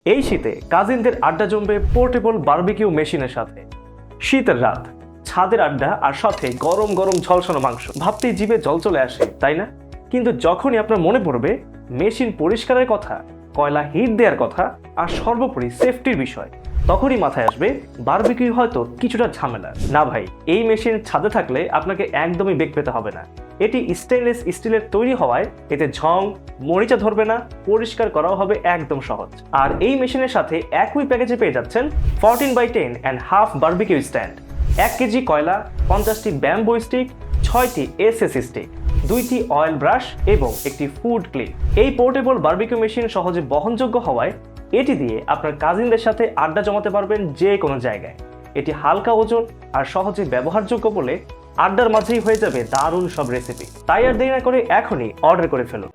এই শীতে কাজিনদের আড্ডা জমবে পোর্টেবল বারবিকিউ মেশিনের সাথে। শীতের রাত, ছাদের আড্ডা আর সাথে গরম গরম ঝলসানো মাংস, ভাবতেই জিভে জল চলে আসে, তাই না? কিন্তু যখনই আপনার মনে পড়বে মেশিন পরিষ্কারের কথা, কয়লা হিট দেওয়ার কথা আর সর্বোপরি সেফটির বিষয়, তখনই মাথায় আসবে বারবিকিউ হয়তো কিছুটা ঝামেলা। না ভাই, এই মেশিন ছাদে থাকলে আপনাকে একদমই বেগ পেতে হবে না। এটি স্টেনলেস স্টিলের তৈরি হওয়ায় এতে ঝং, মরিচা ধরবে না, পরিষ্কার করাও হবে একদম সহজ। আর এই মেশিনের সাথে একই প্যাকেজে পেয়ে যাচ্ছেন 14x10.5 বারবিকিউ স্ট্যান্ড, 1 কেজি কয়লা, 50টি ব্যাম্বো স্টিক, 6টি এসএস স্টিক, 2টি অয়েল ব্রাশ এবং একটি ফুড ক্লিপ। এই পোর্টেবল বারবিকিউ মেশিন সহজে বহনযোগ্য হওয়ায় এটি দিয়ে আপনার কাজিনদের সাথে আড্ডা জমাতে পারবেন যে কোনো জায়গায়। এটি হালকা ওজন আর সহজে ব্যবহারযোগ্য বলে আড্ডার মাঝেই হয়ে যাবে দারুণ সব রেসিপি। তাই আর দেরি না করে এখনই অর্ডার করে ফেলুন।